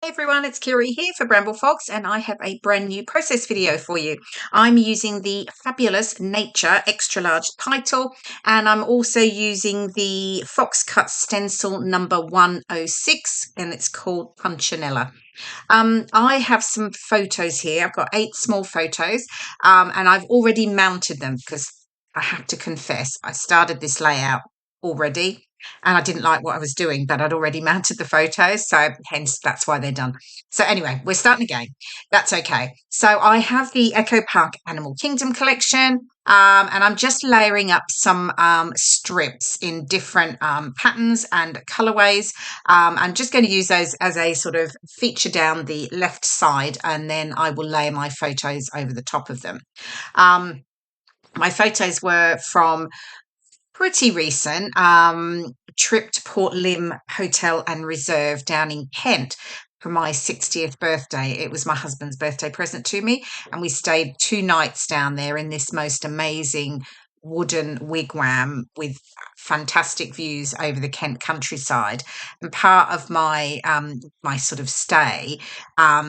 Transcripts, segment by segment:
Hey everyone, it's Kirei here for Bramble and I have a brand new process video for you. I'm using the fabulous Nature extra large title, and I'm also using the Fox Cut stencil number 106, and it's called Punchinella. I have some photos here. I've got 8 small photos, and I've already mounted them because I have to confess I started this layout already and I didn't like what I was doing, but I'd already mounted the photos, so hence that's why they're done. So anyway, we're starting again. That's okay. So I have the Echo Park Animal Kingdom collection, and I'm just layering up some strips in different patterns and colorways. I'm just going to use those as a sort of feature down the left side, and then I will layer my photos over the top of them. My photos were from pretty recent trip to Port Lympne Hotel and Reserve down in Kent for my 60th birthday. It was my husband's birthday present to me, and we stayed 2 nights down there in this most amazing wooden wigwam with fantastic views over the Kent countryside. And part of my my sort of stay,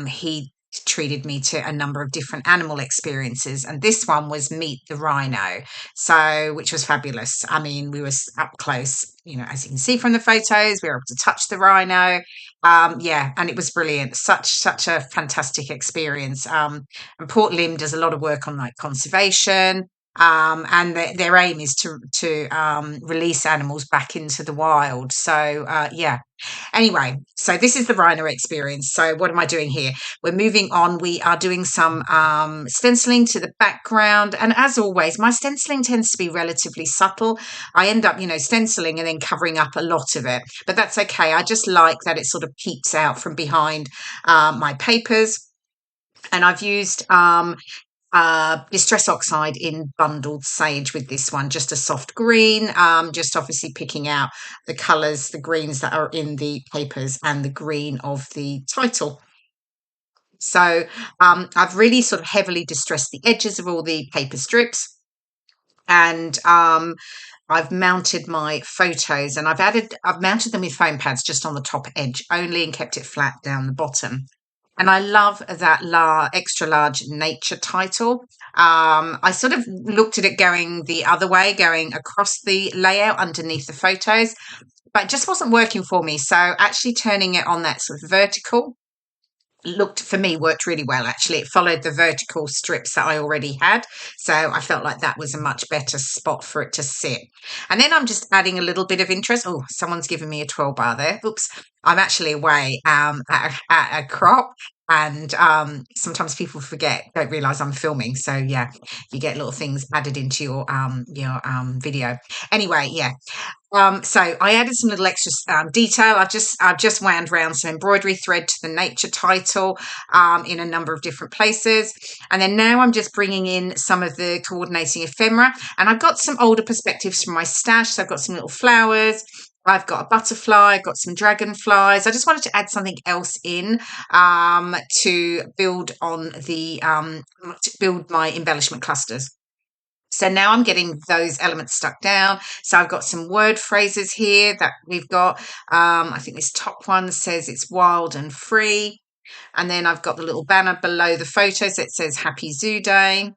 he treated me to a number of different animal experiences, and this one was meet the rhino, so which was fabulous. I mean, we were up close, as you can see from the photos. We were able to touch the rhino. Yeah, and it was brilliant. Such a fantastic experience. And Port Lympne does a lot of work on like conservation, and their aim is to release animals back into the wild. So yeah. Anyway, so this is the rhino experience. So what am I doing here? We're moving on. We are doing some stenciling to the background. And as always, my stenciling tends to be relatively subtle. I end up, stenciling and then covering up a lot of it. But that's okay. I just like that it sort of peeps out from behind my papers. And I've used Distress Oxide in Bundled Sage with this one, just a soft green, just obviously picking out the colours, the greens that are in the papers and the green of the title. So I've really sort of heavily distressed the edges of all the paper strips, and I've mounted my photos, and I've mounted them with foam pads just on the top edge only and kept it flat down the bottom. And I love that extra large nature title. I sort of looked at it going the other way, going across the layout underneath the photos, but it just wasn't working for me. So actually turning it on that sort of vertical worked really well. Actually, it followed the vertical strips that I already had, so I felt like that was a much better spot for it to sit. And then I'm just adding a little bit of interest. Oh, someone's given me a 12 bar there. Oops, I'm actually away at a crop, and sometimes people don't realize I'm filming, so yeah, you get little things added into your video. Anyway, yeah. So I added some little extra detail. I've just wound around some embroidery thread to the nature title in a number of different places, and then now I'm just bringing in some of the coordinating ephemera. And I've got some older perspectives from my stash. So I've got some little flowers. I've got a butterfly. I've got some dragonflies. I just wanted to add something else in to build on to build my embellishment clusters. So now I'm getting those elements stuck down. So I've got some word phrases here that we've got. I think this top one says it's wild and free. And then I've got the little banner below the photos that says Happy Zoo Day.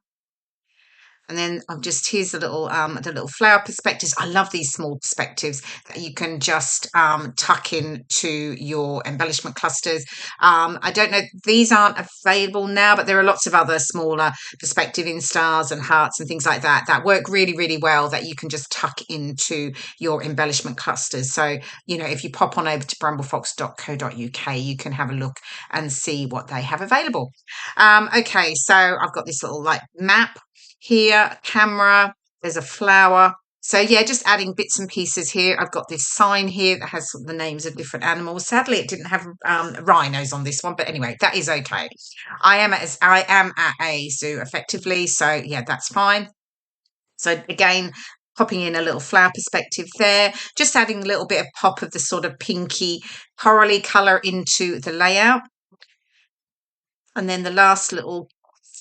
And then here's the little flower perspectives. I love these small perspectives that you can just tuck into your embellishment clusters. I don't know, these aren't available now, but there are lots of other smaller perspective in stars and hearts and things like that work really, really well, that you can just tuck into your embellishment clusters. So, if you pop on over to bramblefox.co.uk, you can have a look and see what they have available. Okay, so I've got this little map here, camera, there's a flower. So yeah, just adding bits and pieces here. I've got this sign here that has the names of different animals. Sadly, it didn't have rhinos on this one, but anyway, that is okay. I am at a zoo effectively, so yeah, that's fine. So again, popping in a little flower perspective there, just adding a little bit of pop of the sort of pinky corally colour into the layout. And then the last little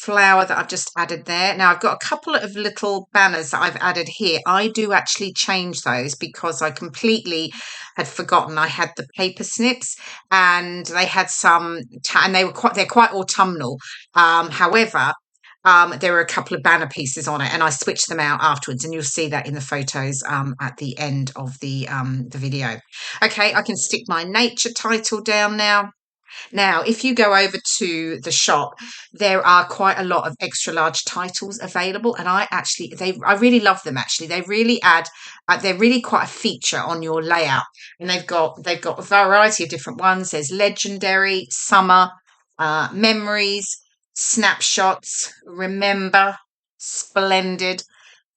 flower that I've just added there. Now I've got a couple of little banners that I've added here. I do actually change those because I completely had forgotten I had the paper snips, and they had some, and they're quite autumnal. However, there were a couple of banner pieces on it, and I switched them out afterwards, and you'll see that in the photos at the end of the video. Okay, I can stick my nature title down now. Now, if you go over to the shop, there are quite a lot of extra large titles available, and I really love them. Actually, they really add, they're really quite a feature on your layout, and they've got a variety of different ones. There's legendary, summer, memories, snapshots, remember, splendid,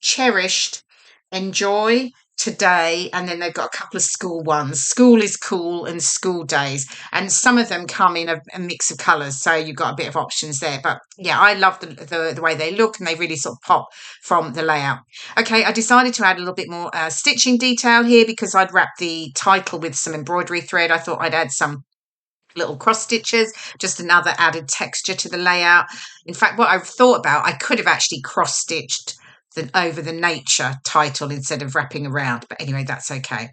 cherished, enjoy, today, and then they've got a couple of school ones. School is cool and school days, and some of them come in a mix of colors, so you've got a bit of options there. But yeah, I love the way they look, and they really sort of pop from the layout. Okay, I decided to add a little bit more stitching detail here because I'd wrapped the title with some embroidery thread. I thought I'd add some little cross stitches, just another added texture to the layout. In fact, what I've thought about, I could have actually cross stitched over the nature title instead of wrapping around, but anyway, that's okay.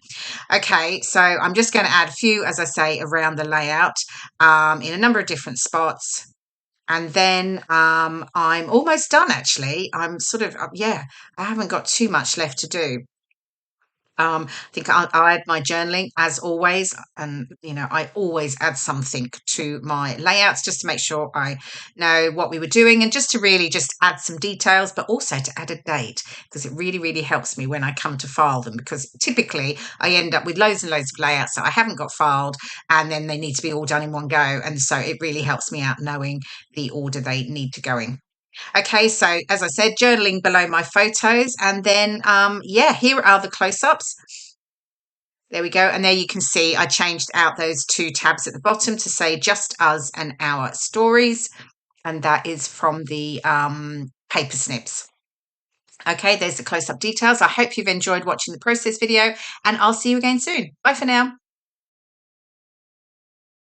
Okay, so I'm just going to add a few, as I say, around the layout in a number of different spots. And then I'm almost done, actually. I'm sort of, yeah, I haven't got too much left to do. I think I'll add my journaling as always, and I always add something to my layouts just to make sure I know what we were doing, and just to really just add some details, but also to add a date, because it really helps me when I come to file them, because typically I end up with loads and loads of layouts that I haven't got filed, and then they need to be all done in one go, and so it really helps me out knowing the order they need to go in. Okay, so as I said, journaling below my photos, and then yeah, here are the close-ups. There we go, and there you can see I changed out those two tabs at the bottom to say just us and our stories, and that is from the paper snips. Okay, there's the close-up details. I hope you've enjoyed watching the process video, and I'll see you again soon. Bye for now.